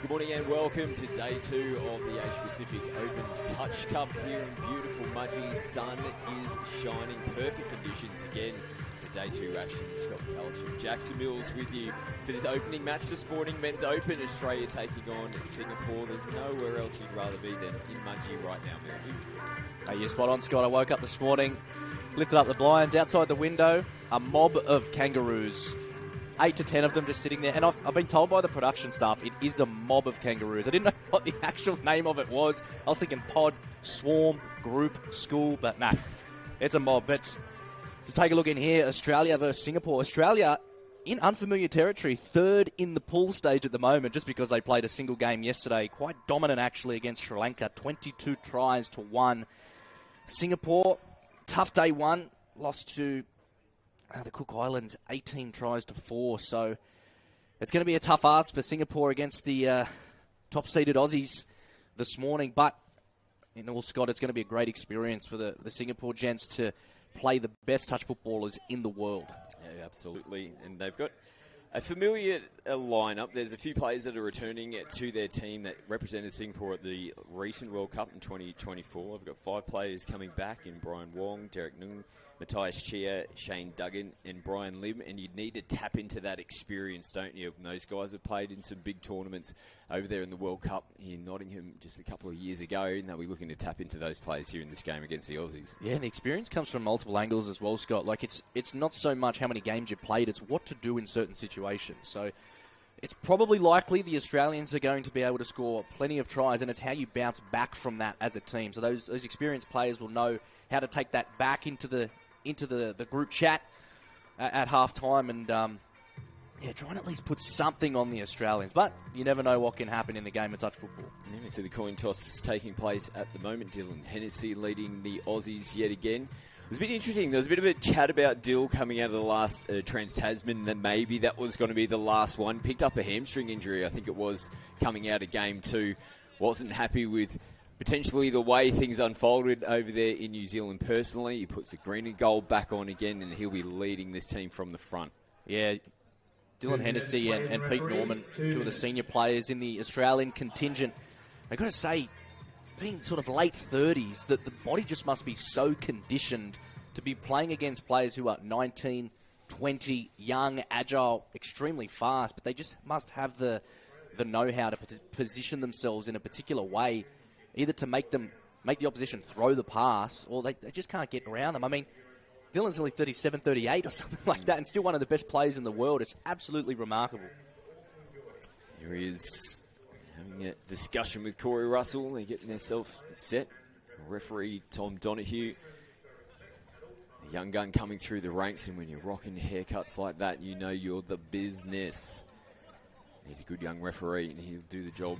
Good morning and welcome to day 2 of the Asia Pacific Open's Touch Cup here in beautiful Mudgee. Sun is shining, perfect conditions again for day 2 action. Scott McCullough from Jackson Mills with you for this opening match this morning. Men's Open, Australia taking on Singapore. There's nowhere else you'd rather be than in Mudgee right now, Mills. Hey, you're spot on, Scott. I woke up this morning, lifted up the blinds, outside the window, a mob of kangaroos. 8 to 10 of them just sitting there. And I've been told by the production staff it is a mob of kangaroos. I didn't know what the actual name of it was. I was thinking pod, swarm, group, school, but nah, it's a mob. But to take a look in here, Australia versus Singapore. Australia in unfamiliar territory, third in the pool stage at the moment, just because they played a single game yesterday. Quite dominant, actually, against Sri Lanka, 22 tries to 1. Singapore, tough day one, lost to the Cook Islands, 18 tries to 4. So it's going to be a tough ask for Singapore against the top-seeded Aussies this morning. But, in all, Scott, it's going to be a great experience for the Singapore gents to play the best touch footballers in the world. Yeah, absolutely. And they've got a familiar lineup. There's a few players that are returning to their team that represented Singapore at the recent World Cup in 2024. I've got 5 players coming back in Brian Wong, Derek Nung, Matthias Chia, Shane Duggan, and Brian Lim. And you need to tap into that experience, don't you? And those guys have played in some big tournaments over there in the World Cup in Nottingham just a couple of years ago, and they'll be looking to tap into those players here in this game against the Aussies. Yeah, and the experience comes from multiple angles as well, Scott. Like, it's not so much how many games you've played, it's what to do in certain situations. So it's probably likely the Australians are going to be able to score plenty of tries, and it's how you bounce back from that as a team. So those experienced players will know how to take that back into the group chat at half-time and try and at least put something on the Australians. But you never know what can happen in the game of touch football. Yeah, we see the coin toss taking place at the moment. Dylan Hennessy leading the Aussies yet again. It was a bit interesting. There was a bit of a chat about Dill coming out of the last Trans-Tasman, that maybe that was going to be the last one. Picked up a hamstring injury, I think it was, coming out of game 2. Wasn't happy with potentially the way things unfolded over there in New Zealand personally. He puts the green and gold back on again, and he'll be leading this team from the front. Yeah, Dylan Hennessy and Pete Norman, 2 of the senior players in the Australian contingent. I've got to say, being sort of late 30s, that the body just must be so conditioned to be playing against players who are 19, 20, young, agile, extremely fast, but they just must have the know-how to position themselves in a particular way, either to make the opposition throw the pass, or they just can't get around them. I mean, Dylan's only 37, 38 or something like that, and still one of the best players in the world. It's absolutely remarkable. Here he is having a discussion with Corey Russell. They're getting themselves set. Referee Tom Donohue. A young gun coming through the ranks, and when you're rocking haircuts like that, you know you're the business. He's a good young referee, and he'll do the job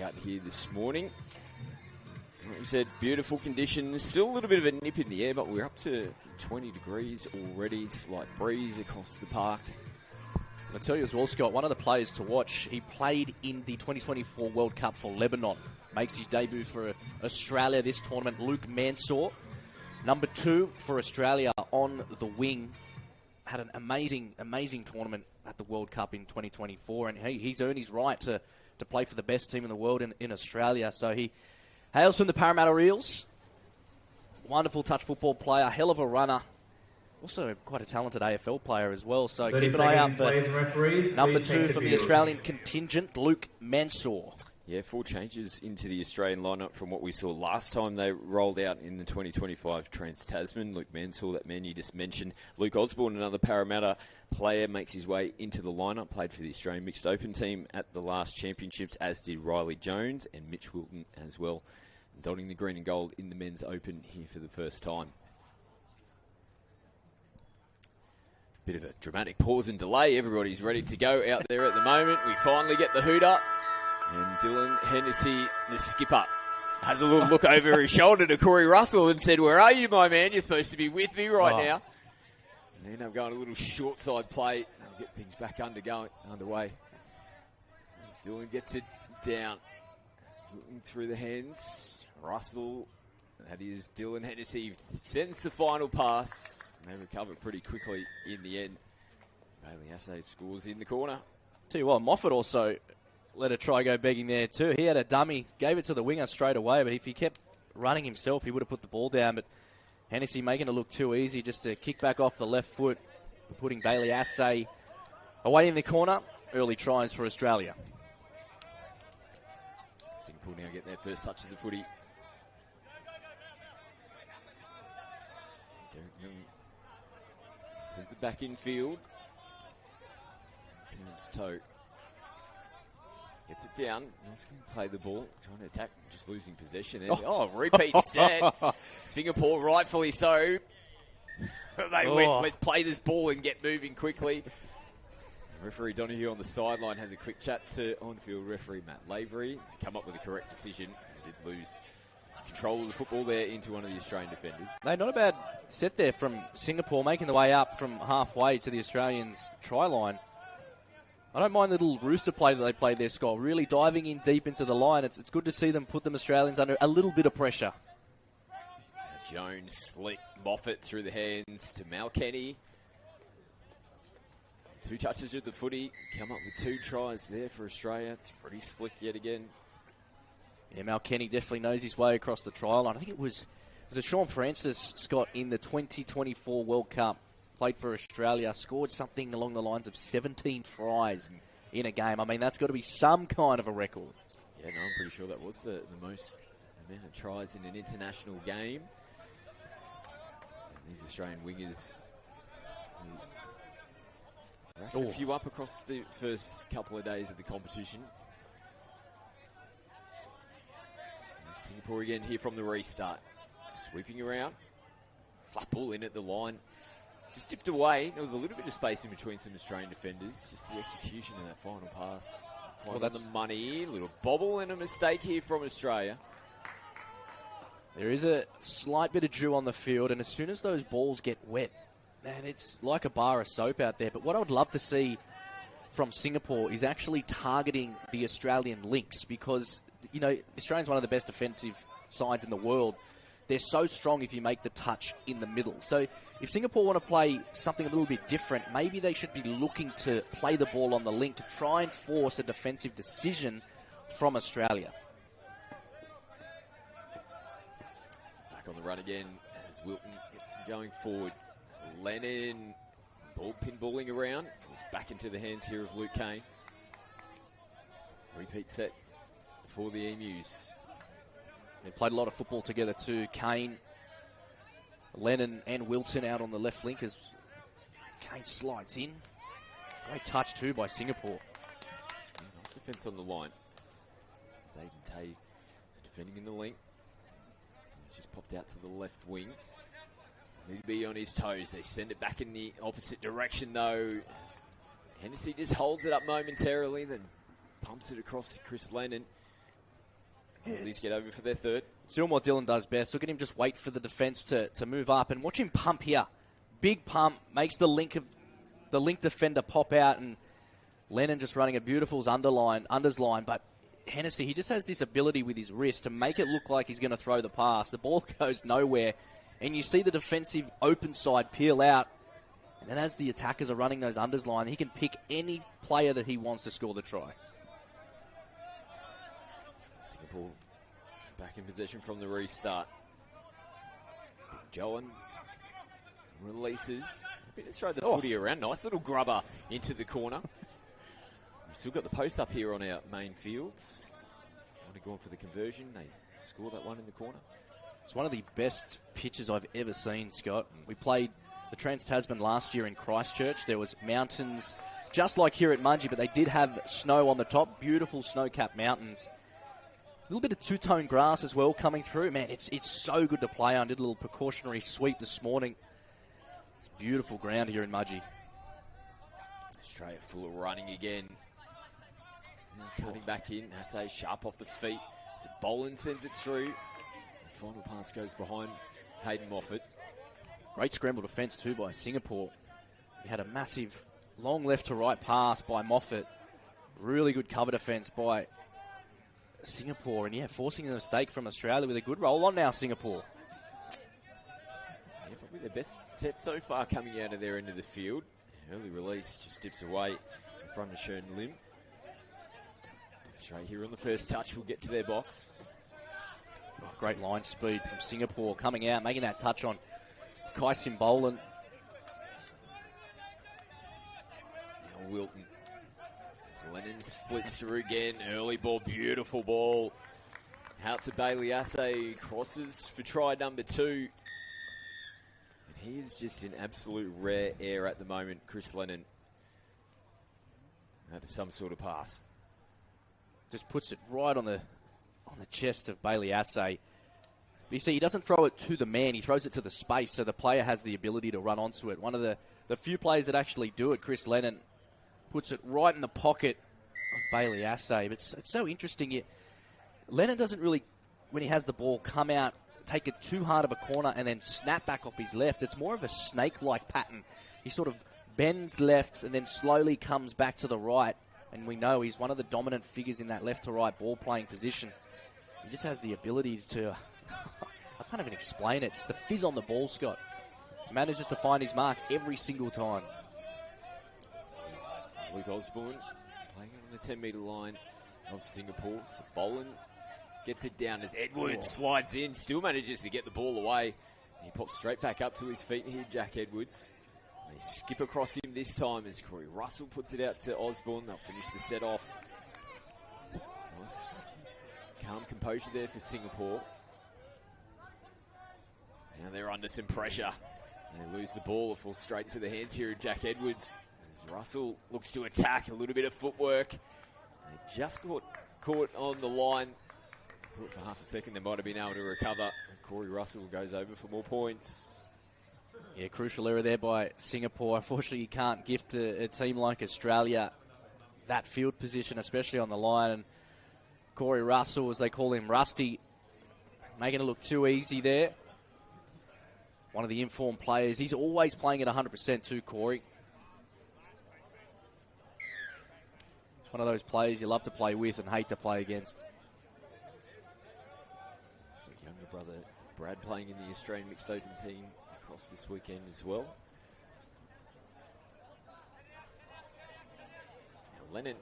out here this morning. Like we said, beautiful conditions. Still a little bit of a nip in the air, but we're up to 20 degrees already. Slight breeze across the park. I'll tell you as well, Scott, one of the players to watch, he played in the 2024 World Cup for Lebanon. Makes his debut for Australia this tournament, Luke Mansour. Number 2 for Australia on the wing. Had an amazing tournament at the World Cup in 2024, and he's earned his right to play for the best team in the world in Australia. So he hails from the Parramatta Eels. Wonderful touch football player, hell of a runner. Also quite a talented AFL player as well. So keep an eye out for number 2 from the Australian contingent, Luke Mansour. Yeah, 4 changes into the Australian lineup from what we saw last time they rolled out in the 2025 Trans-Tasman. Luke Mansour, that man you just mentioned. Luke Osborne, another Parramatta player, makes his way into the lineup. Played for the Australian Mixed Open team at the last championships, as did Riley Jones and Mitch Wilton as well. Donning the green and gold in the Men's Open here for the first time. Bit of a dramatic pause and delay. Everybody's ready to go out there at the moment. We finally get the hoot-up. And Dylan Hennessy, the skipper, has a little look over his shoulder to Corey Russell and said, "Where are you, my man? You're supposed to be with me right now." And then I'm going a little short side play. They'll get things back underway. As Dylan gets it down. Looking through the hands. Russell, that is Dylan Hennessy, sends the final pass. And they recover pretty quickly in the end. Bailey Assay scores in the corner. Tell you what, Moffat also let a try go begging there too. He had a dummy, gave it to the winger straight away, but if he kept running himself, he would have put the ball down. But Hennessy making it look too easy just to kick back off the left foot, putting Bailey Assay away in the corner. Early tries for Australia. Singapore now get their first touch of the footy. Derek Young sends it back in field. Turns toe. Gets it down. Nice can play the ball. Trying to attack, just losing possession. Repeat set. Singapore, rightfully so. They went, let's play this ball and get moving quickly. Referee Donahue on the sideline has a quick chat to on-field referee Matt Lavery. They come up with a correct decision. They did lose control of the football there into one of the Australian defenders. Not a bad set there from Singapore, making the way up from halfway to the Australians' try line. I don't mind the little rooster play that they played there, Scott. Really diving in deep into the line. It's good to see them put them Australians under a little bit of pressure. Jones, slick, Moffat through the hands to Malkenny. 2 touches of the footy, come up with 2 tries there for Australia. It's pretty slick yet again. Yeah, Malkenny definitely knows his way across the try line. I think it was Sean Francis, Scott, in the 2024 World Cup, played for Australia, scored something along the lines of 17 tries in a game. I mean, that's got to be some kind of a record. Yeah, no, I'm pretty sure that was the most amount of tries in an international game. And these Australian wingers a few up across the first couple of days of the competition. And Singapore again here from the restart. Sweeping around. Flat ball in at the line. Just dipped away. There was a little bit of space in between some Australian defenders. Just the execution of that final pass. Well, that's the money. A little bobble and a mistake here from Australia. There is a slight bit of dew on the field, and as soon as those balls get wet, man, it's like a bar of soap out there. But what I would love to see from Singapore is actually targeting the Australian links because, Australia's one of the best defensive sides in the world. They're so strong if you make the touch in the middle. So if Singapore want to play something a little bit different, maybe they should be looking to play the ball on the link to try and force a defensive decision from Australia. Back on the run again as Wilton gets him going forward. Lennon, ball pinballing around, falls back into the hands here of Luke Kane. Repeat set for the Emus. They played a lot of football together too. Kane, Lennon and Wilton out on the left link as Kane slides in. Great touch too by Singapore. Yeah, nice defence on the line. Zayden Tay defending in the link. He's just popped out to the left wing. Need to be on his toes. They send it back in the opposite direction, though. Hennessy just holds it up momentarily, then pumps it across to Chris Lennon. Aussies get over for their third. It's doing what Dylan does best. Look at him just wait for the defence to move up, and watch him pump here. Big pump, makes the link defender pop out, and Lennon just running a beautiful unders line, but Hennessy, he just has this ability with his wrist to make it look like he's going to throw the pass. The ball goes nowhere. And you see the defensive open side peel out. And then as the attackers are running those unders line, he can pick any player that he wants to score the try. Singapore back in possession from the restart. Joan releases. Happy to throw the footy around. Nice little grubber into the corner. We've still got the post up here on our main fields. Only going for the conversion. They score that one in the corner. It's one of the best pitches I've ever seen, Scott. We played the Trans-Tasman last year in Christchurch. There was mountains just like here at Mudgee, but they did have snow on the top. Beautiful snow-capped mountains. A little bit of two-tone grass as well coming through. Man, it's so good to play on. Did a little precautionary sweep this morning. It's beautiful ground here in Mudgee. Australia full of running again. Coming back in. Hasse sharp off the feet. So Boland sends it through. Final pass goes behind Hayden Moffat. Great scramble defence too by Singapore. We had a massive long left to right pass by Moffat. Really good cover defence by Singapore. And forcing a mistake from Australia with a good roll on now, Singapore. Yeah, probably the best set so far coming out of their end of the field. Early release just dips away in front of Shern Lim. Straight here on the first touch, we'll get to their box. Oh, great line speed from Singapore coming out, making that touch on Kai Simbolan. Now Wilton. Lennon splits through again. Early ball, beautiful ball. Out to Bailey Assay, crosses for try number 2. And he is just in absolute rare air at the moment, Chris Lennon. That is some sort of pass. Just puts it right on the chest of Bailey Assay. But you see, he doesn't throw it to the man, he throws it to the space, so the player has the ability to run onto it. One of the few players that actually do it, Chris Lennon, puts it right in the pocket of Bailey Assay. But it's so interesting. Lennon doesn't really, when he has the ball, come out, take it too hard of a corner, and then snap back off his left. It's more of a snake-like pattern. He sort of bends left and then slowly comes back to the right. And we know he's one of the dominant figures in that left-to-right ball-playing position. He just has the ability to, I can't even explain it, just the fizz on the ball, Scott. He manages to find his mark every single time. Luke Osborne playing on the 10-metre line of Singapore. So Boland gets it down as Edwards slides in, still manages to get the ball away. He pops straight back up to his feet here, Jack Edwards. They skip across him this time as Corey Russell puts it out to Osborne. They'll finish the set off. Nice calm composure there for Singapore. Now they're under some pressure. And they lose the ball. It falls straight into the hands here of Jack Edwards. As Russell looks to attack, a little bit of footwork. They just caught on the line. I thought for half a second they might have been able to recover. And Corey Russell goes over for more points. Yeah, crucial error there by Singapore. Unfortunately, you can't gift a team like Australia that field position, especially on the line. And Corey Russell, as they call him, Rusty, making it look too easy there. One of the informed players. He's always playing at 100% too, Corey. One of those players you love to play with and hate to play against. Younger brother Brad playing in the Australian Mixed Open team across this weekend as well. Now Lennon,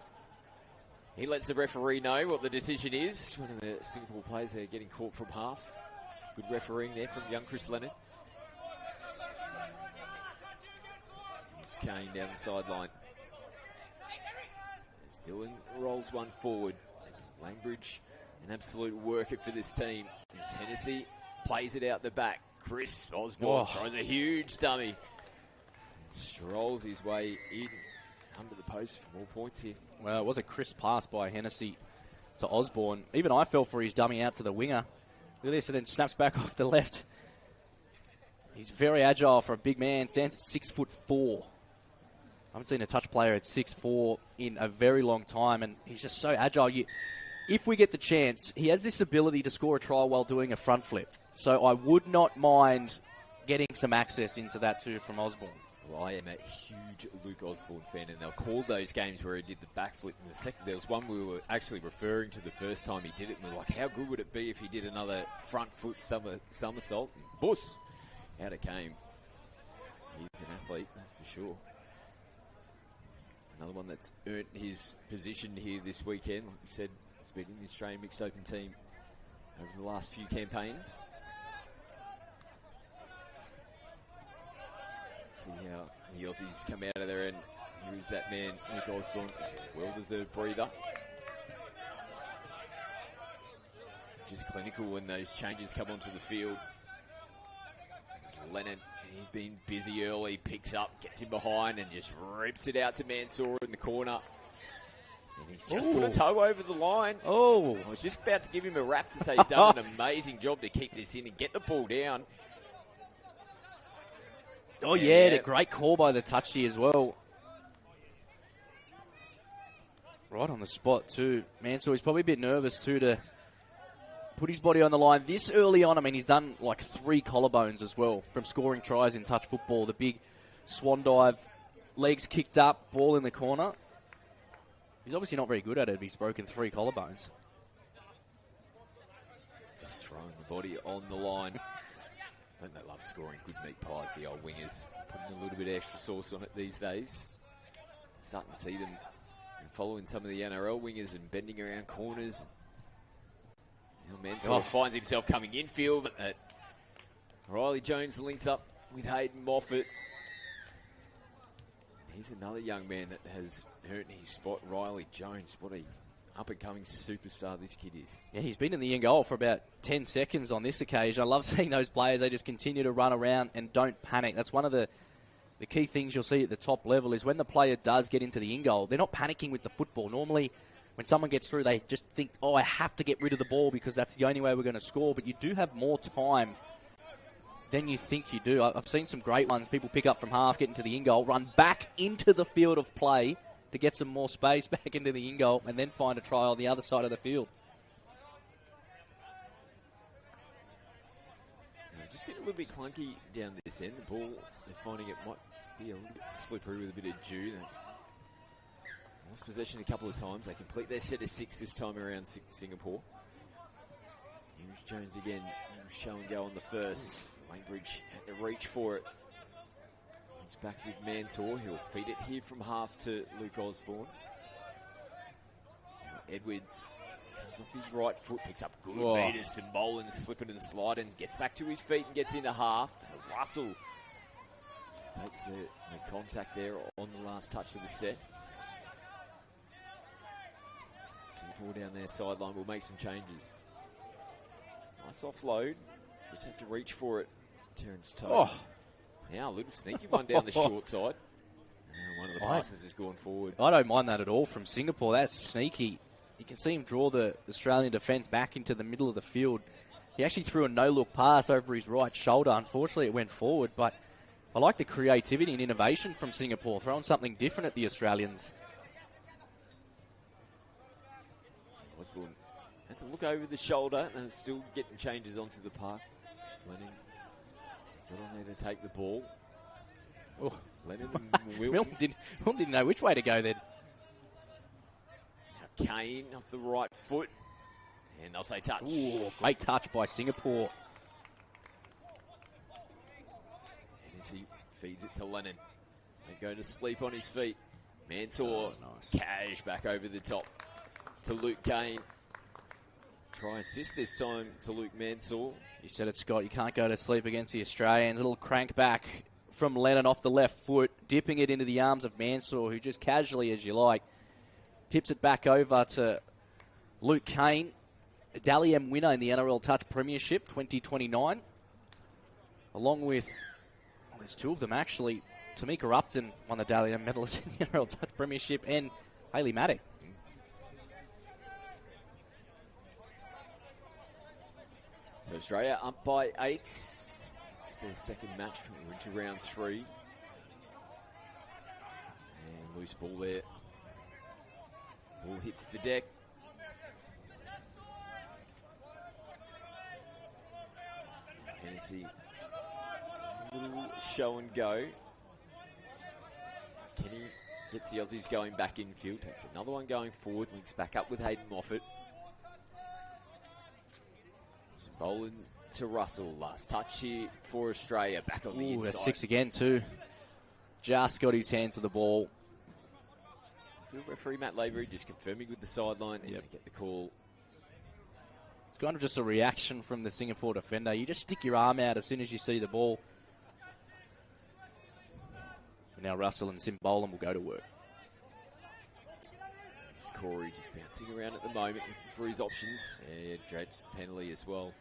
he lets the referee know what the decision is. One of the Singapore players there getting caught from half. Good refereeing there from young Chris Lennon. He's Kane down the sideline. Dillon rolls one forward. Langbridge, an absolute worker for this team. As Hennessy plays it out the back. Chris Osborne throws a huge dummy. And strolls his way in under the post for more points here. Well, it was a crisp pass by Hennessy to Osborne. Even I fell for his dummy out to the winger. Look at this, and then snaps back off the left. He's very agile for a big man. Stands at 6'4". I haven't seen a touch player at 6'4" in a very long time, and he's just so agile. If we get the chance, he has this ability to score a try while doing a front flip. So I would not mind getting some access into that too from Osborne. Well, I am a huge Luke Osborne fan, and they'll call those games where he did the backflip in the second. There was one we were actually referring to the first time he did it, and we were like, how good would it be if he did another front foot somersault? And boos, out it came. He's an athlete, that's for sure. Another one that's earned his position here this weekend. Like we said, he's been in the Australian Mixed Open team over the last few campaigns. Let's see how the Aussies come out of there, and here's that man, Luke Osborne. Well-deserved breather. Just clinical when those changes come onto the field. There's Lennon. He's been busy early, picks up, gets him behind, and just rips it out to Mansour in the corner. And he's just put a toe over the line. Oh. I was just about to give him a rap to say he's done an amazing job to keep this in and get the ball down. Oh, yeah, the great call by the touchy as well. Right on the spot, too. Mansour, he's probably a bit nervous, too, to put his body on the line this early on. I mean, he's done like 3 collarbones as well from scoring tries in touch football. The big swan dive, legs kicked up, ball in the corner. He's obviously not very good at it. He's broken 3 collarbones. Just throwing the body on the line. Don't they love scoring good meat pies, the old wingers? Putting a little bit of extra sauce on it these days. Starting to see them following some of the NRL wingers and bending around corners. Mansour finds himself coming infield, but Riley Jones links up with Hayden Moffat. He's another young man that has earned his spot. Riley Jones, what a up-and-coming superstar this kid is. Yeah, he's been in the end goal for about 10 seconds on this occasion. I love seeing those players. They just continue to run around and don't panic. That's one of the key things you'll see at the top level is when the player does get into the in goal, they're not panicking with the football. Normally, when someone gets through, they just think, oh, I have to get rid of the ball because that's the only way we're going to score. But you do have more time than you think you do. I've seen some great ones. People pick up from half, get into the in goal, run back into the field of play to get some more space back into the in goal, and then find a try on the other side of the field. Just getting a little bit clunky down this end. The ball, they're finding it might be a little bit slippery with a bit of dew. They've lost possession a couple of times. They complete their set of 6 this time around Singapore. Here's Jones again. Show and go on the first. Langbridge had to reach for it. He's back with Mansour. He'll feed it here from half to Luke Osborne. Now Edwards comes off his right foot, picks up good meters. Simbolan slipping and sliding, gets back to his feet and gets into half. Russell takes the contact there on the last touch of the set. Singapore down their sideline will make some changes. Nice offload. Just have to reach for it. Terence Tote. Now a little sneaky one down the short side. One of the passes has gone forward. I don't mind that at all from Singapore. That's sneaky. You can see him draw the Australian defence back into the middle of the field. He actually threw a no-look pass over his right shoulder. Unfortunately, it went forward, but I like the creativity and innovation from Singapore, throwing something different at the Australians. Osborne had to look over the shoulder and still getting changes onto the park. Just Lennon got on there to take the ball. Lennon and Milton didn't know which way to go then. Now Kane off the right foot. And they'll say touch. Great touch by Singapore. And as he feeds it to Lennon. They go to sleep on his feet. Mansour, cash back over the top to Luke Kane. Try assist this time to Luke Mansour. You said it, Scott. You can't go to sleep against the Australians. A little crank back from Lennon off the left foot, dipping it into the arms of Mansour, who just casually, as you like, tips it back over to Luke Kane, a Dally M winner in the NRL Touch Premiership 2029, along with, there's 2 of them actually. Tamika Upton won the Dally M medalist in the NRL Touch Premiership, and Hayley Maddock. So Australia up by 8. This is their second match. We're into round 3. And loose ball there. Ball hits the deck. Hennessy, a little show and go. Kenny gets the Aussies going back infield. Takes another one going forward. Links back up with Hayden Moffat. Simbolan to Russell. Last touch here for Australia. Back on the inside. That's 6 again too. Just got his hand to the ball. Field referee Matt Lavery just confirming with the sideline and get the call. It's kind of just a reaction from the Singapore defender. You just stick your arm out as soon as you see the ball. So now Russell and Simbolan will go to work. Corey just bouncing around at the moment, looking for his options. And Dredge's penalty as well.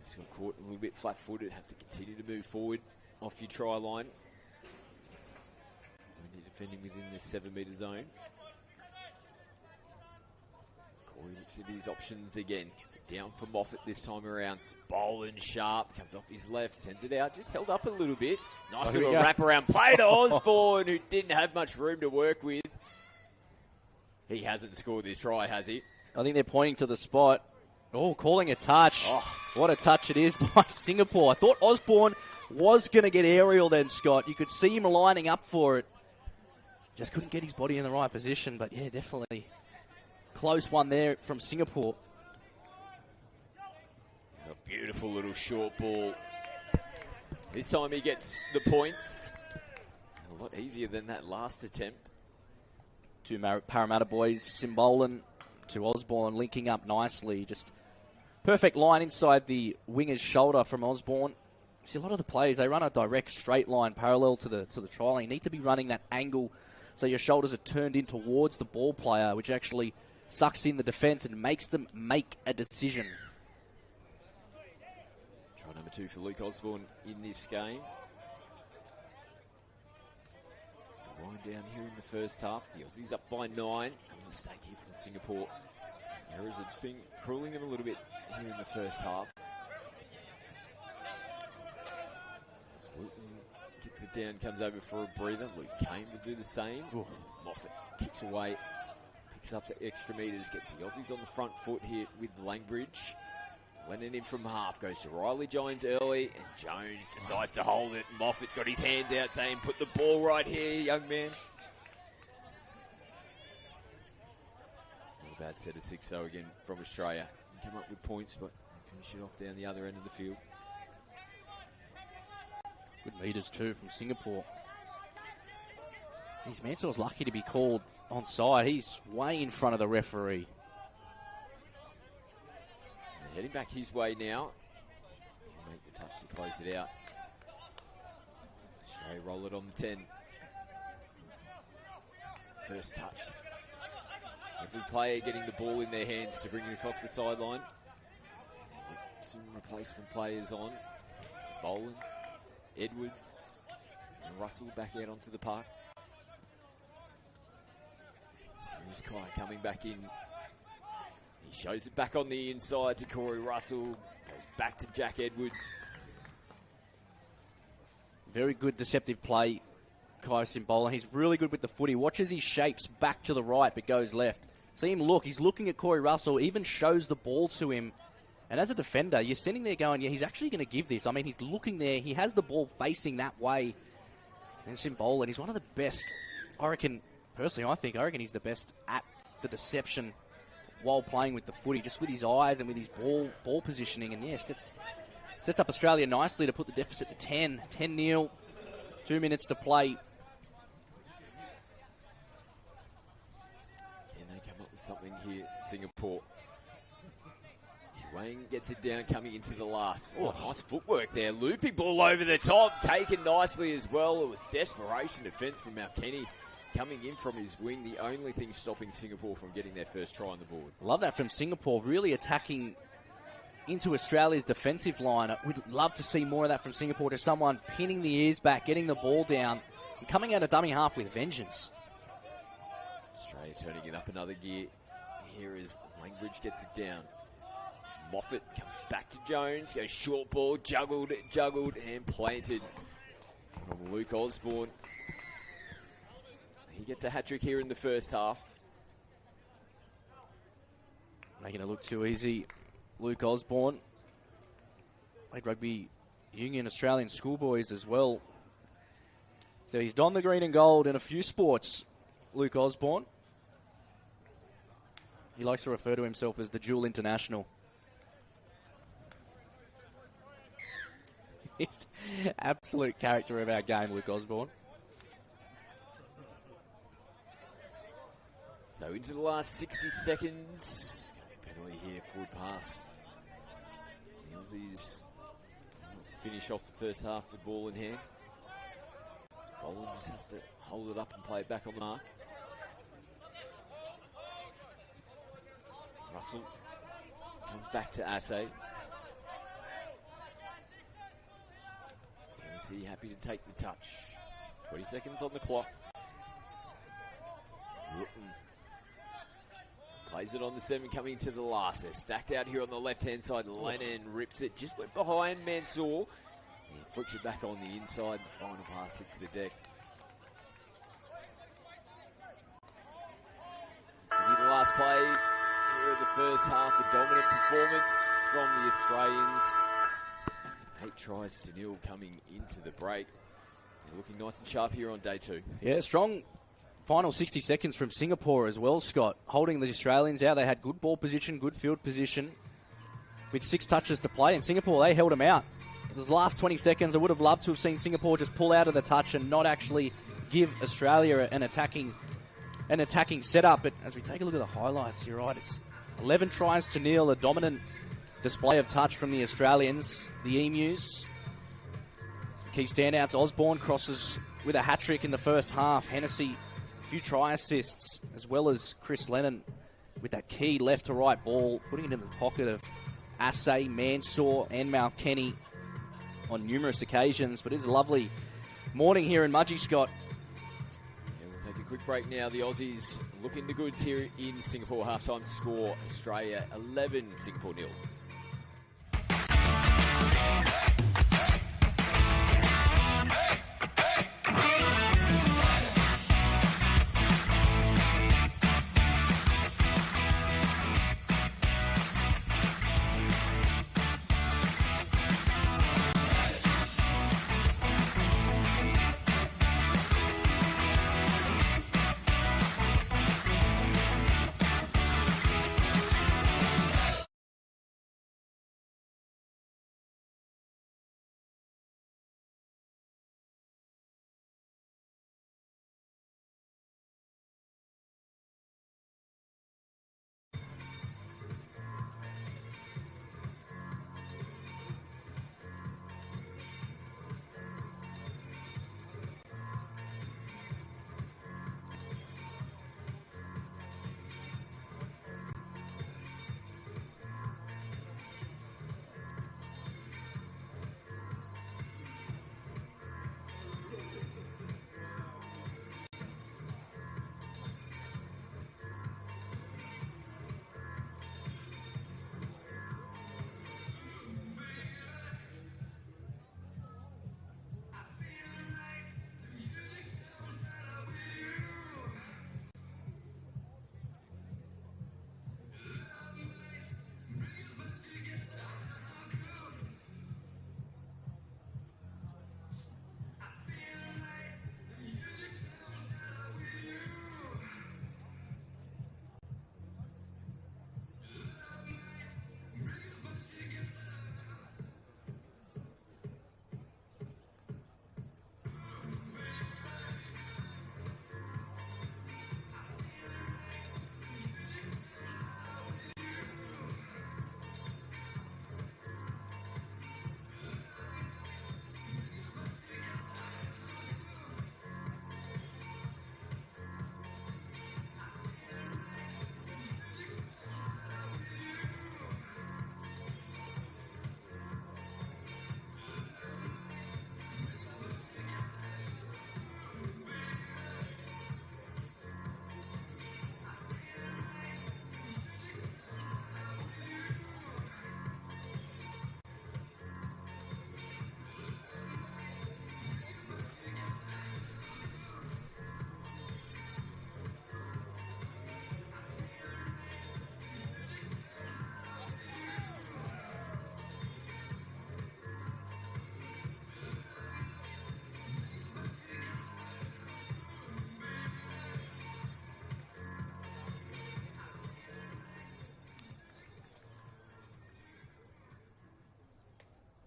He's got caught a little bit flat-footed. Have to continue to move forward off your try line. When you're defending within the 7-metre zone. Corey looks at his options again. Gets it down for Moffat this time around. Bolan sharp. Comes off his left. Sends it out. Just held up a little bit. Nice little wraparound play to Osborne, who didn't have much room to work with. He hasn't scored this try, has he? I think they're pointing to the spot. Oh, calling a touch. What a touch it is by Singapore. I thought Osborne was going to get aerial then, Scott. You could see him lining up for it. Just couldn't get his body in the right position. But, yeah, definitely close one there from Singapore. A beautiful little short ball. This time he gets the points. A lot easier than that last attempt. Two Parramatta boys, Simbolan to Osborne, linking up nicely. Just perfect line inside the winger's shoulder from Osborne. See, a lot of the players, they run a direct straight line parallel to the try line. You need to be running that angle so your shoulders are turned in towards the ball player, which actually sucks in the defence and makes them make a decision. Try number 2 for Luke Osborne in this game. Wind down here in the first half. The Aussies up by 9. A mistake here from Singapore. Errors have just been cruelling them a little bit here in the first half. As Wilton gets it down, comes over for a breather. Luke Kane will do the same. Ooh. Moffat kicks away, picks up the extra metres, gets the Aussies on the front foot here with Langbridge. Lennon in from half, goes to Riley Jones early, and Jones decides to hold it. Moffat's got his hands out saying, put the ball right here, young man. Not a bad set of 6 though again from Australia. Can come up with points, but finish it off down the other end of the field. Good metres too from Singapore. His Mansour's lucky to be called onside. He's way in front of the referee. Heading back his way now. He'll make the touch to close it out. Australia roll it on the 10. First touch. Every player getting the ball in their hands to bring it across the sideline. Get some replacement players on. Boland, Edwards, and Russell back out onto the park. Here's Kai coming back in. He shows it back on the inside to Corey Russell. Goes back to Jack Edwards. Very good deceptive play, Kai Simbolan. He's really good with the footy. Watches his shapes back to the right but goes left. See him look. He's looking at Corey Russell, even shows the ball to him. And as a defender, you're sitting there going, yeah, he's actually going to give this. I mean, he's looking there. He has the ball facing that way. And Simbolan, he's one of the best. I reckon, personally, I reckon he's the best at the deception while playing with the footy, just with his eyes and with his ball positioning. And yeah, sets up Australia nicely to put the deficit to 10. 10-0, 2 minutes to play. Can they come up with something here, Singapore? Wang gets it down coming into the last. Oh, nice footwork there. Loopy ball over the top, taken nicely as well. It was desperation defence from Malkenny. Coming in from his wing, the only thing stopping Singapore from getting their first try on the board. Love that from Singapore, really attacking into Australia's defensive line. We'd love to see more of that from Singapore, to someone pinning the ears back, getting the ball down, and coming out of dummy half with vengeance. Australia turning it up another gear. Here is Langbridge gets it down. Moffat comes back to Jones, goes short ball, juggled, and planted from Luke Osborne. He gets a hat-trick here in the first half. Making it look too easy. Luke Osborne played rugby union Australian schoolboys as well. So he's donned the green and gold in a few sports, Luke Osborne. He likes to refer to himself as the dual international. He's absolute character of our game, Luke Osborne. So into the last 60 seconds. Penalty here, forward pass. The Aussies finish off the first half with ball in hand. Boland just has to hold it up and play it back on the mark. Russell comes back to Assay. Is he happy to take the touch? 20 seconds on the clock. Rutten plays it on the 7 coming into the last. They're stacked out here on the left-hand side. Lennon rips it, just went behind Mansour. He flicks it back on the inside. The final pass hits the deck. So be the last play here in the first half. A dominant performance from the Australians. 8 tries to 0 coming into the break. They're looking nice and sharp here on day 2. Yeah, strong final 60 seconds from Singapore as well, Scott. Holding the Australians out. They had good ball position, good field position with 6 touches to play. And Singapore, they held them out. It was the last 20 seconds. I would have loved to have seen Singapore just pull out of the touch and not actually give Australia an attacking an attacking setup. But as we take a look at the highlights, you're right, it's 11 tries to nil, a dominant display of touch from the Australians. The Emus, some key standouts. Osborne crosses with a hat-trick in the first half. Hennessy, a few try assists, as well as Chris Lennon with that key left-to-right ball, putting it in the pocket of Assay, Mansour and Malkenny on numerous occasions. But it's a lovely morning here in Mudgee, Scott. Yeah, we'll take a quick break now. The Aussies looking the goods here in Singapore. Halftime score, Australia 11, Singapore 0.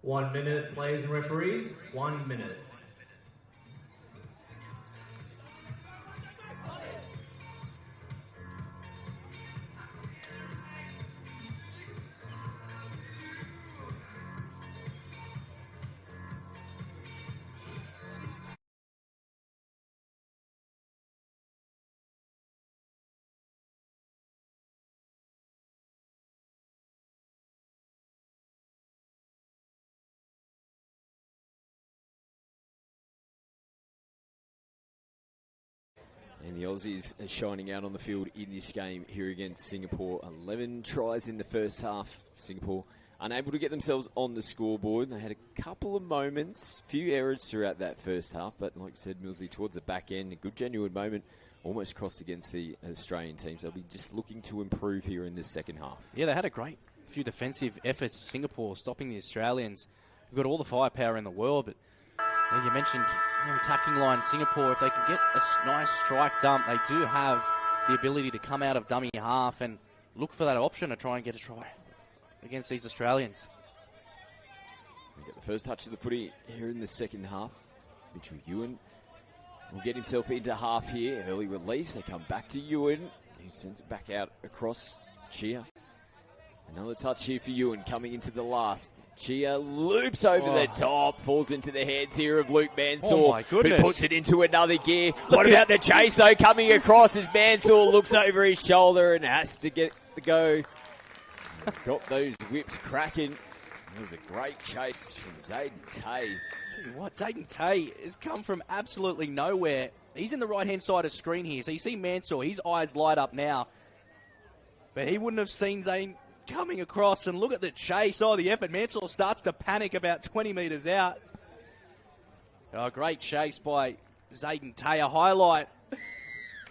One minute, players and referees. 1 minute. And the Aussies are shining out on the field in this game here against Singapore. 11 tries in the first half. Singapore unable to get themselves on the scoreboard. They had a couple of moments, few errors throughout that first half, but like I said, Millsy, towards the back end, a good genuine moment, almost crossed against the Australian teams. They'll be just looking to improve here in the second half. Yeah, they had a great few defensive efforts, Singapore, stopping the Australians. We've got all the firepower in the world, but yeah, you mentioned their attacking line, Singapore. If they can get a nice strike dump, they do have the ability to come out of dummy half and look for that option to try and get a try against these Australians. We get the first touch of the footy here in the second half. Mitchell Ewan will get himself into half here. Early release. They come back to Ewan. He sends it back out across Chia. Another touch here for Ewan coming into the last. Chia loops over the top, falls into the hands here of Luke Mansour, Oh my goodness. who puts it into another gear. What about the chase, though, coming across as Mansour looks over his shoulder and has to get the go. Got those whips cracking. It was a great chase from Zayden Tay. Tell you what, Zayden Tay has come from absolutely nowhere. He's in the right-hand side of screen here, so you see Mansour, his eyes light up now. But he wouldn't have seen Zayden coming across, and look at the chase. Oh, the effort. Mansour starts to panic about 20 metres out. Oh, great chase by Zayden Tay, a highlight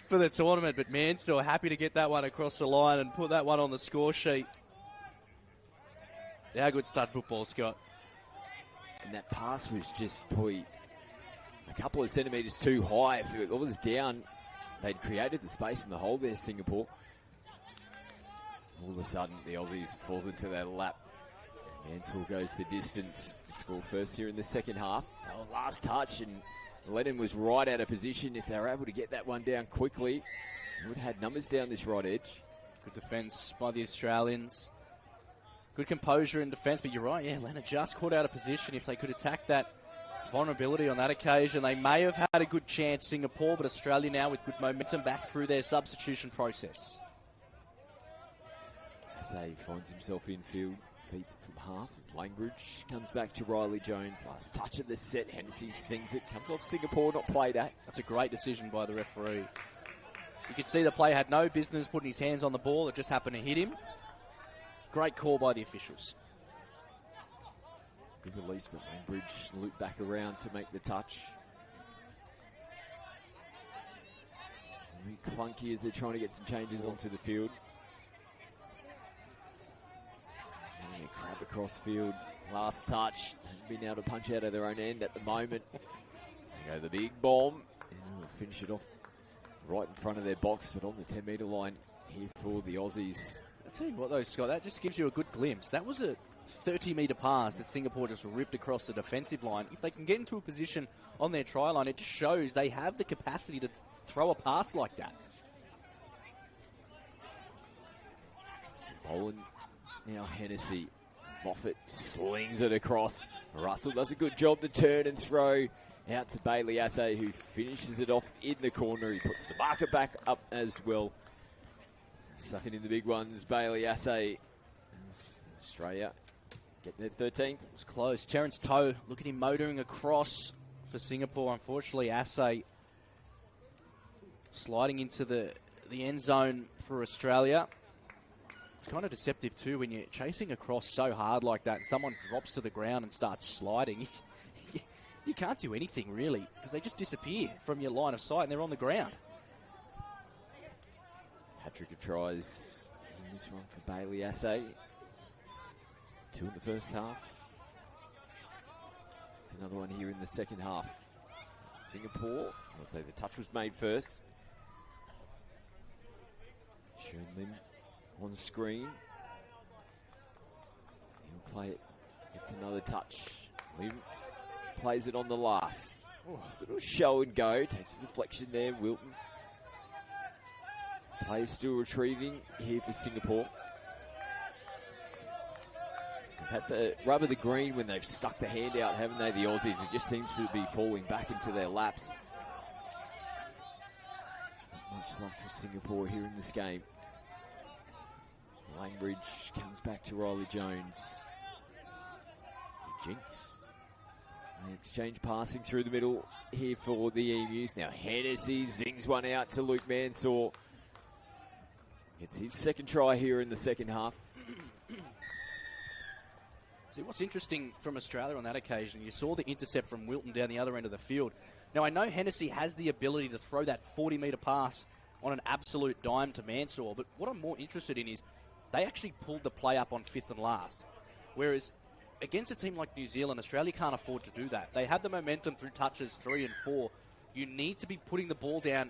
for the tournament, but Mansour happy to get that one across the line and put that one on the score sheet. How good stud football, Scott. And that pass was just probably a couple of centimetres too high. If it was down, they'd created the space in the hole there, Singapore. All of a sudden, the Aussies falls into their lap. Mansour goes the distance to score first here in the second half. Oh, last touch, and Lennon was right out of position. If they were able to get that one down quickly, they would have had numbers down this right edge. Good defence by the Australians. Good composure in defence, but you're right, yeah, Leonard just caught out of position. If they could attack that vulnerability on that occasion, they may have had a good chance, Singapore, but Australia now with good momentum back through their substitution process. Asay finds himself in field, feeds it from half as Langbridge comes back to Riley Jones. Last touch of the set, Hennessy sings it, comes off Singapore, not played at. That's a great decision by the referee. You could see the player had no business putting his hands on the ball, it just happened to hit him. Great call by the officials. Good release, but Langbridge looped back around to make the touch. Very clunky as they're trying to get some changes onto the field. Crab across field. Last touch. Been able to punch out of their own end at the moment. They go the big bomb. And we'll finish it off right in front of their box, but on the 10-metre line here for the Aussies. I'll tell you what, though, Scott, that just gives you a good glimpse. That was a 30-metre pass that Singapore just ripped across the defensive line. If they can get into a position on their try line, it just shows they have the capacity to throw a pass like that. Boland, now Hennessy. Moffat slings it across. Russell does a good job to turn and throw out to Bailey Asay, who finishes it off in the corner. He puts the marker back up as well. Sucking in the big ones, Bailey Asay. Australia getting their 13th. It was close. Terence Toe, look at him motoring across for Singapore. Unfortunately, Asay sliding into the end zone for Australia. It's kind of deceptive too when you're chasing across so hard like that and someone drops to the ground and starts sliding. You can't do anything really because they just disappear from your line of sight and they're on the ground. Hat-trick of tries in this one for Bailey Asay. 2 in the first half. It's another one here in the second half. Singapore, I'll say the touch was made first. Schoenlin on screen. He'll play it. Gets another touch. Lim plays it on the last. Little show and go. Takes a deflection there. Wilton. Players still retrieving here for Singapore. They've had the rub of the green when they've stuck the hand out, haven't they, the Aussies? It just seems to be falling back into their laps. Not much luck for Singapore here in this game. Langbridge comes back to Riley Jones. Jinx. They exchange passing through the middle here for the Emus. Now Hennessy zings one out to Luke Mansour. It's his second try here in the second half. See, what's interesting from Australia on that occasion, you saw the intercept from Wilton down the other end of the field. Now, I know Hennessy has the ability to throw that 40-metre pass on an absolute dime to Mansour, but what I'm more interested in is they actually pulled the play up on 5th and last. Whereas against a team like New Zealand, Australia can't afford to do that. They had the momentum through touches 3 and 4. You need to be putting the ball down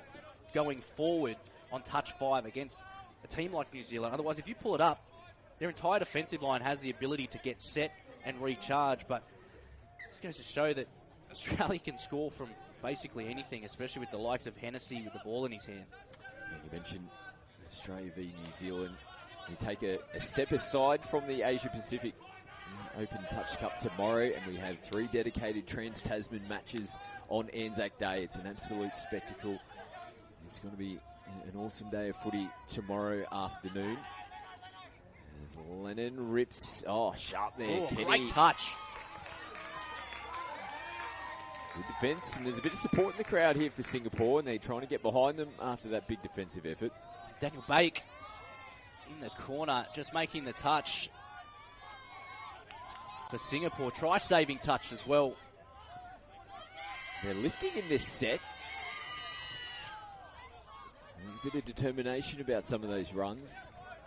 going forward on touch 5 against a team like New Zealand. Otherwise, if you pull it up, their entire defensive line has the ability to get set and recharge. But this goes to show that Australia can score from basically anything, especially with the likes of Hennessy with the ball in his hand. And you mentioned Australia v New Zealand. We take a step aside from the Asia Pacific Open Touch Cup tomorrow, and we have 3 dedicated Trans-Tasman matches on Anzac Day. It's an absolute spectacle. It's going to be an awesome day of footy tomorrow afternoon. As Lennon rips, sharp there, Kenny. Great touch. Good defence, and there's a bit of support in the crowd here for Singapore, and they're trying to get behind them after that big defensive effort. Daniel Bake in the corner, just making the touch for Singapore. Try-saving touch as well. They're lifting in this set. There's a bit of determination about some of those runs.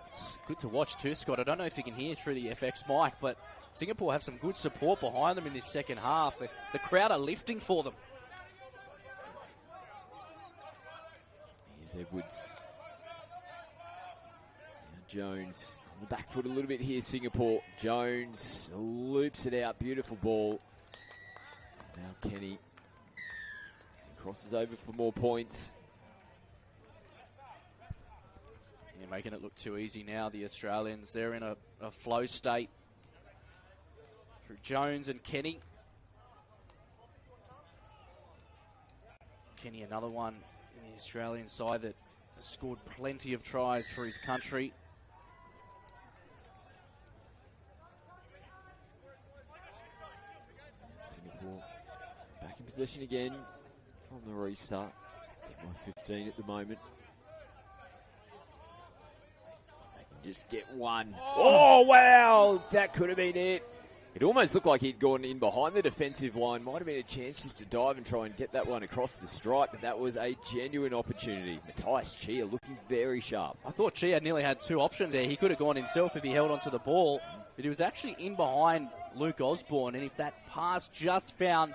It's good to watch too, Scott. I don't know if you can hear through the FX mic, but Singapore have some good support behind them in this second half. The crowd are lifting for them. Here's Edwards. Now Jones on the back foot a little bit here, Singapore. Jones loops it out. Beautiful ball. Now Kenny crosses over for more points. Yeah, making it look too easy now, the Australians. They're in a flow state. Through Jones and Kenny. Kenny, another one in the Australian side that has scored plenty of tries for his country. Singapore back in possession again from the restart. 10-15 at the moment. They can just get one. Oh, wow! That could have been it. It almost looked like he'd gone in behind the defensive line. Might have been a chance just to dive and try and get that one across the stripe, but that was a genuine opportunity. Matthias Chia looking very sharp. I thought Chia nearly had 2 options there. He could have gone himself if he held onto the ball, but he was actually in behind Luke Osborne, and if that pass just found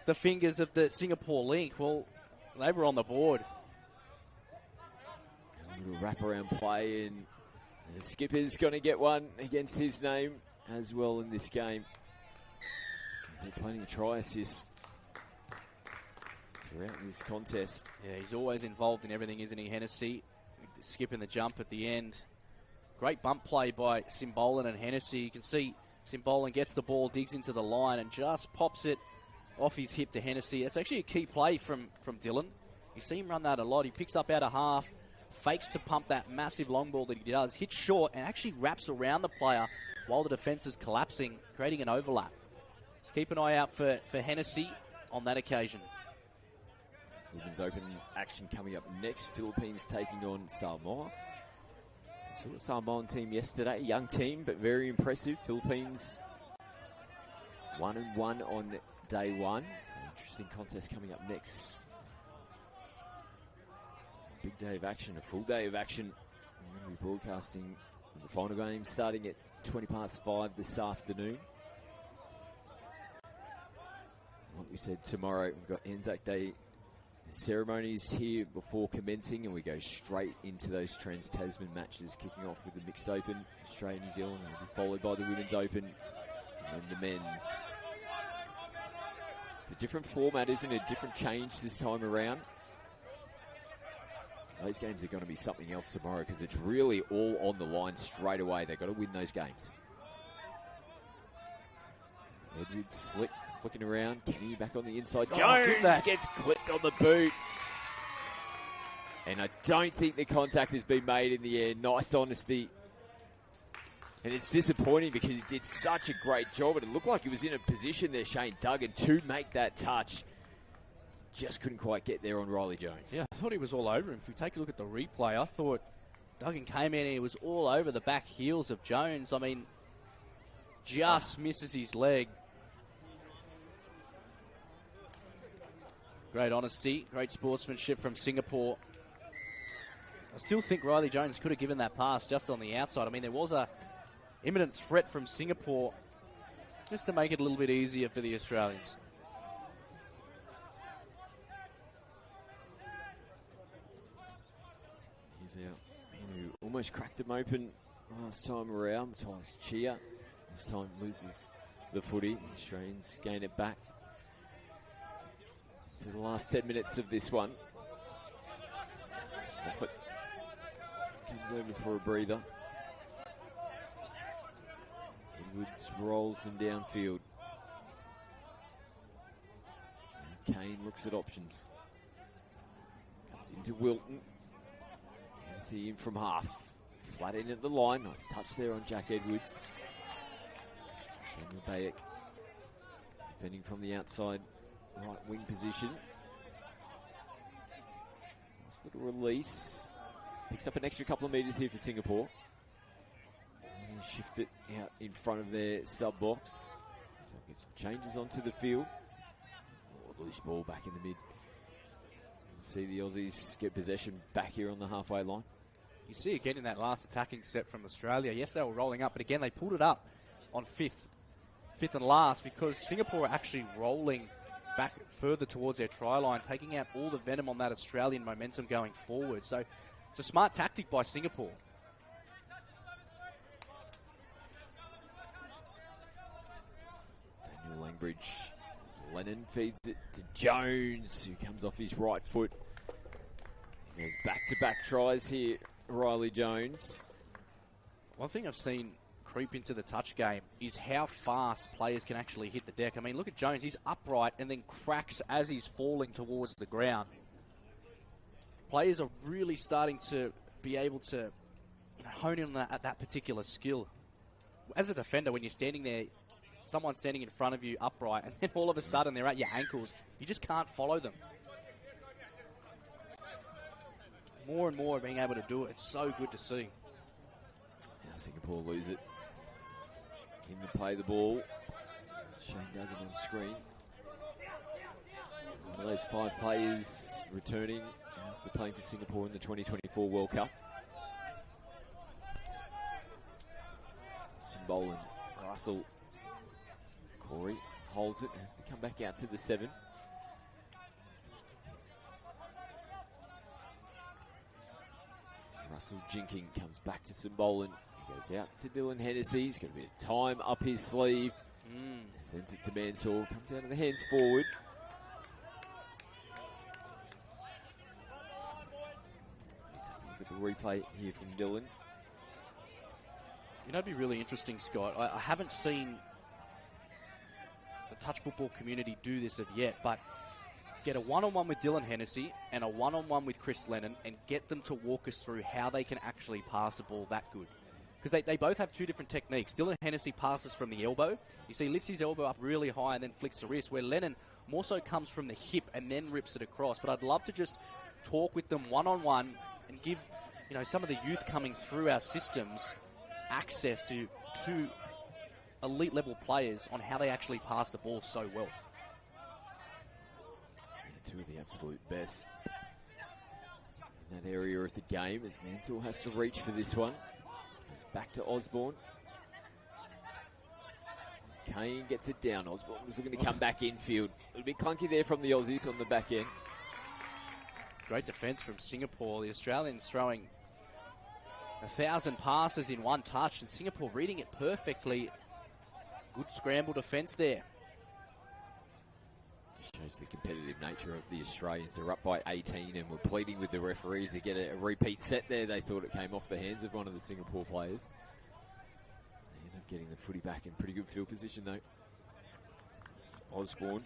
the fingers of the Singapore link, well, they were on the board. A little wraparound play, and the skipper's going to get one against his name as well in this game. He's had plenty of try assists throughout this contest. Yeah, he's always involved in everything, isn't he, Hennessy? Skipping the jump at the end. Great bump play by Simbolan and Hennessy. You can see Simbolan gets the ball, digs into the line, and just pops it off his hip to Hennessy. That's actually a key play from Dylan. You see him run that a lot. He picks up out of half, fakes to pump that massive long ball that he does, hits short, and actually wraps around the player while the defence is collapsing, creating an overlap. Let's keep an eye out for Hennessy on that occasion. Women's Open action coming up next. Philippines taking on Samoa. I saw the Samoan team yesterday. Young team, but very impressive. Philippines 1-1 on day 1. So interesting contest coming up next. A big day of action, a full day of action. We're going to be broadcasting the final game starting at 5:20 this afternoon. Like we said, tomorrow we've got Anzac Day ceremonies here before commencing, and we go straight into those Trans-Tasman matches, kicking off with the Mixed Open, Australia, New Zealand, and will be followed by the Women's Open and then the Men's. It's a different format, isn't it? A different change this time around. Those games are going to be something else tomorrow because it's really all on the line straight away. They've got to win those games. Edwards flicking around. Kenny back on the inside. Jones gets clipped on the boot. And I don't think the contact has been made in the end. Nice honesty. And it's disappointing because he did such a great job. And it looked like he was in a position there, Shane Duggan, to make that touch. Just couldn't quite get there on Riley Jones. Yeah, I thought he was all over him. If we take a look at the replay, I thought Duggan came in and he was all over the back heels of Jones. I mean, just misses his leg. Great honesty, great sportsmanship from Singapore. I still think Riley Jones could have given that pass just on the outside. I mean, there was a imminent threat from Singapore just to make it a little bit easier for the Australians. He's out. Man who almost cracked him open last time around. Matthias Chia. This time loses the footy. The Australians gain it back. To the last 10 minutes of this one. Moffat comes over for a breather. Edwards rolls them downfield. Now Kane looks at options. Comes into Wilton. See him from half. Flat in at the line. Nice touch there on Jack Edwards. Daniel Bayek defending from the outside right wing position. Nice little release. Picks up an extra couple of metres here for Singapore. And shift it out in front of their sub box. So they'll get some changes onto the field. Loose ball back in the mid. See the Aussies get possession back here on the halfway line. You see again in that last attacking set from Australia. Yes, they were rolling up, but again they pulled it up on fifth and last because Singapore are actually rolling back further towards their try line, taking out all the venom on that Australian momentum going forward. So it's a smart tactic by Singapore. Daniel Langbridge. Lennon feeds it to Jones, who comes off his right foot. He goes back-to-back tries here, Riley Jones. One thing I've seen creep into the touch game is how fast players can actually hit the deck. I mean, look at Jones. He's upright and then cracks as he's falling towards the ground. Players are really starting to be able to hone in on that particular skill. As a defender, when you're standing there, someone's standing in front of you upright, and then all of a sudden they're at your ankles. You just can't follow them. More and more being able to do it. It's so good to see. Now Singapore lose it. In to play the ball. Shane Duggan on screen. One of those 5 players returning after playing for Singapore in the 2024 World Cup. Simbolan, Russell. Corey holds it, has to come back out to the 7. Russell jinking, comes back to Simbolan. He goes out to Dylan Hennessy. He's got a bit of time up his sleeve. Sends it to Mansour, comes out of the hands forward. Take a look at the replay here from Dylan. It'd be really interesting, Scott. I haven't seen the touch football community do this of yet, but get a one-on-one with Dylan Hennessy and a one-on-one with Chris Lennon and get them to walk us through how they can actually pass the ball that good. Because they both have 2 different techniques. Dylan Hennessy passes from the elbow. You see, lifts his elbow up really high and then flicks the wrist, where Lennon more so comes from the hip and then rips it across. But I'd love to just talk with them one-on-one and give some of the youth coming through our systems access to elite level players on how they actually pass the ball so well. Yeah, 2 of the absolute best in that area of the game as Mansour has to reach for this one. Goes back to Osborne. Kane gets it down. Osborne was looking to come back infield. A little bit clunky there from the Aussies on the back end. Great defence from Singapore. The Australians throwing 1,000 passes in one touch, and Singapore reading it perfectly. Good scramble defence there. Just shows the competitive nature of the Australians. They're up by 18 and were pleading with the referees to get a repeat set there. They thought it came off the hands of one of the Singapore players. They end up getting the footy back in pretty good field position though. It's Osborne.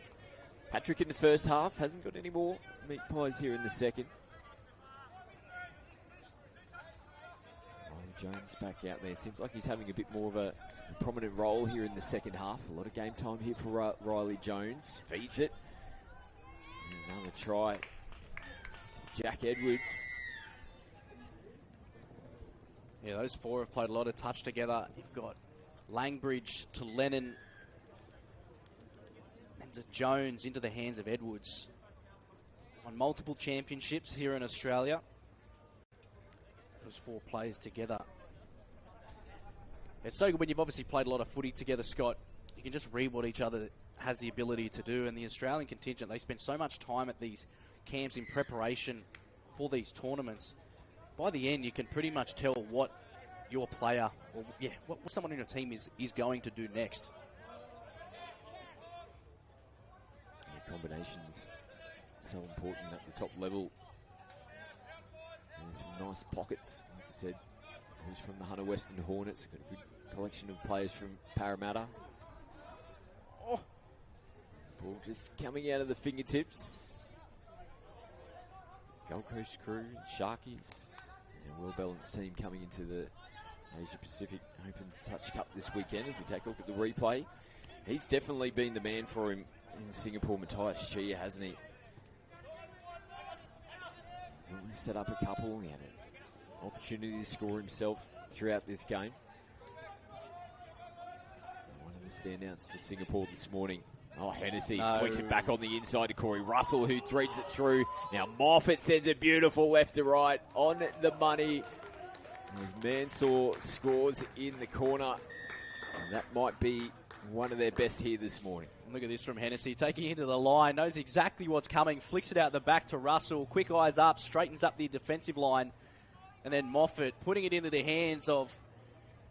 Patrick in the first half. Hasn't got any more meat pies here in the second. Jones back out there. Seems like he's having a bit more of a prominent role here in the second half. A lot of game time here for Riley Jones. Feeds it. And another try to Jack Edwards. Yeah, those 4 have played a lot of touch together. You've got Langbridge to Lennon and to Jones into the hands of Edwards. Won multiple championships here in Australia. Those 4 players together. It's so good when you've obviously played a lot of footy together, Scott. You can just read what each other has the ability to do. And the Australian contingent, they spend so much time at these camps in preparation for these tournaments. By the end, you can pretty much tell what your player, or what someone in your team is going to do next. Yeah, combinations so important at the top level. And some nice pockets, like I said. Who's from the Hunter Western Hornets. Got a good collection of players from Parramatta. Oh, ball just coming out of the fingertips. Gold Coast Crew, Sharkies, and Will Bellant's team coming into the Asia Pacific Opens Touch Cup this weekend as we take a look at the replay. He's definitely been the man for him in Singapore, Matthias Chia, hasn't he? He's always set up a couple. He had an opportunity to score himself throughout this game. And one of the standouts for Singapore this morning. Oh, Hennessy flicks it back on the inside to Corey Russell, who threads it through. Now Moffat sends it beautiful left to right on the money. As Mansour scores in the corner. And that might be one of their best here this morning. Look at this from Hennessy, taking it to the line, knows exactly what's coming, flicks it out the back to Russell, quick eyes up, straightens up the defensive line, and then Moffat putting it into the hands of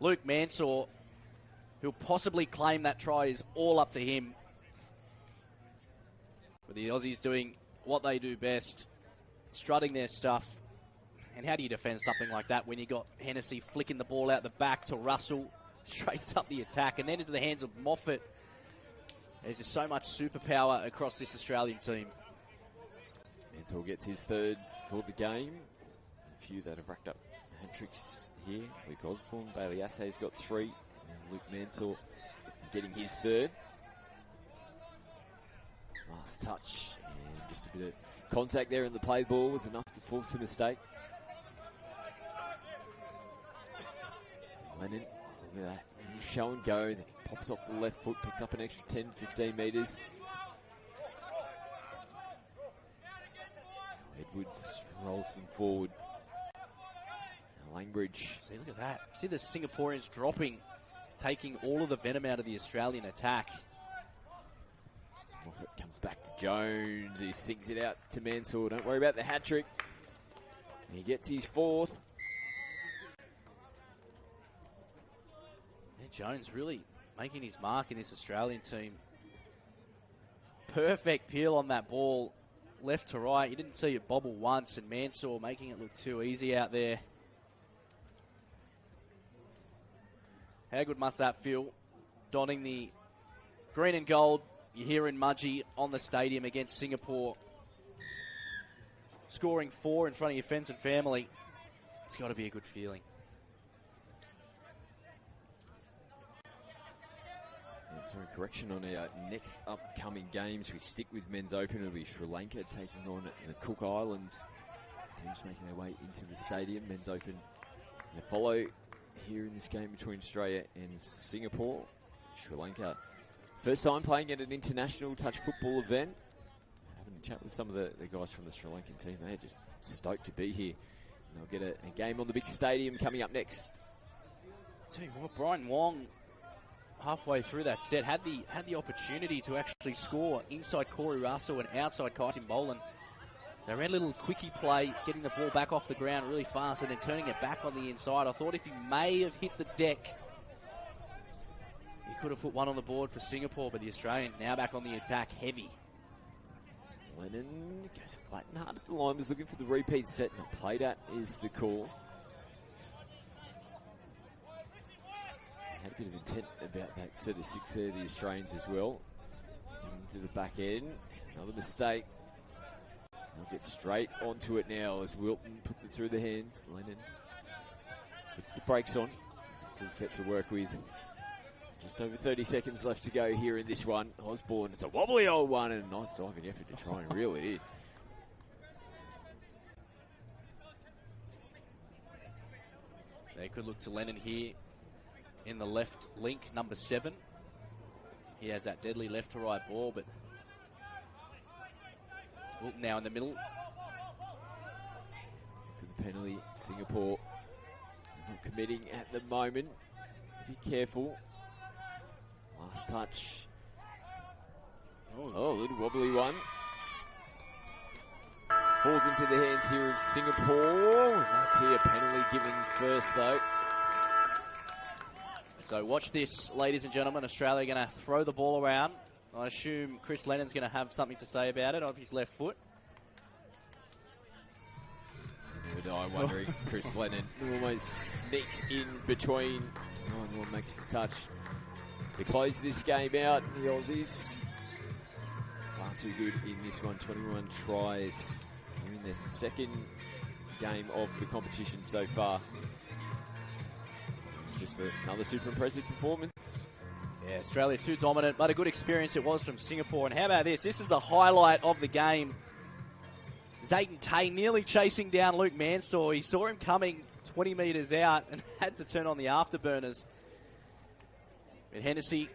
Luke Mansour, who'll possibly claim that try. Is all up to him. But the Aussies doing what they do best, strutting their stuff. And how do you defend something like that when you got Hennessy flicking the ball out the back to Russell, straights up the attack, and then into the hands of Moffat. There's just so much superpower across this Australian team. Mansour gets his third for the game. A few that have racked up hat-tricks here. Luke Osborne, Bailey Assay's got 3. And Luke Mansour getting his third. Last touch. And just a bit of contact there in the play ball was enough to force the mistake. Lennon, look at that. Show and go, then he pops off the left foot, picks up an extra 10, 15 metres. Edwards rolls them forward. Now Langbridge. See, look at that. See the Singaporeans dropping, taking all of the venom out of the Australian attack. Moffat comes back to Jones. He sinks it out to Mansour. Don't worry about the hat-trick. He gets his 4th. Jones really making his mark in this Australian team. Perfect peel on that ball, left to right. You didn't see it bobble once, and Mansour making it look too easy out there. How good must that feel? Donning the green and gold. You're here in Mudgee on the stadium against Singapore. Scoring 4 in front of your friends and family. It's got to be a good feeling. Sorry, correction on our next upcoming games. We stick with Men's Open. It'll be Sri Lanka taking on the Cook Islands. Teams making their way into the stadium. Men's Open they follow here in this game between Australia and Singapore. Sri Lanka, first time playing at an international touch football event. Having a chat with some of the guys from the Sri Lankan team. They're just stoked to be here. And they'll get a game on the big stadium coming up next. Tell you what, Brian Wong, halfway through that set, had the opportunity to actually score inside Corey Russell and outside Kyson Boland. They ran a little quickie play, getting the ball back off the ground really fast and then turning it back on the inside. I thought if he may have hit the deck, he could have put one on the board for Singapore, but the Australians now back on the attack, heavy. Lennon goes flat and hard at the line, was looking for the repeat set, not played at is the call. Had a bit of intent about that set of 6 there, the Australians as well. Coming to the back end, another mistake. They'll get straight onto it now as Wilton puts it through the hands. Lennon puts the brakes on. Full set to work with. Just over 30 seconds left to go here in this one. Osborne, it's a wobbly old one and a nice diving effort to try and reel it in. They could look to Lennon here in the left link, number 7. He has that deadly left to right ball, but it's Wilton now in the middle. For the penalty, Singapore not committing at the moment. Be careful. Last touch. Oh, a little wobbly one. Falls into the hands here of Singapore. We might see a penalty given first though. So watch this, ladies and gentlemen. Australia going to throw the ball around. I assume Chris Lennon's going to have something to say about it off his left foot. with eye wondering. Chris Lennon almost sneaks in between. No one makes the touch to close this game out. The Aussies far too good in this one. 21 tries. They're in their second game of the competition so far. It's just another super impressive performance. Yeah, Australia too dominant, but a good experience it was from Singapore. And how about this? This is the highlight of the game. Zayden Tay nearly chasing down Luke Mansour. He saw him coming 20 metres out and had to turn on the afterburners. And Hennessy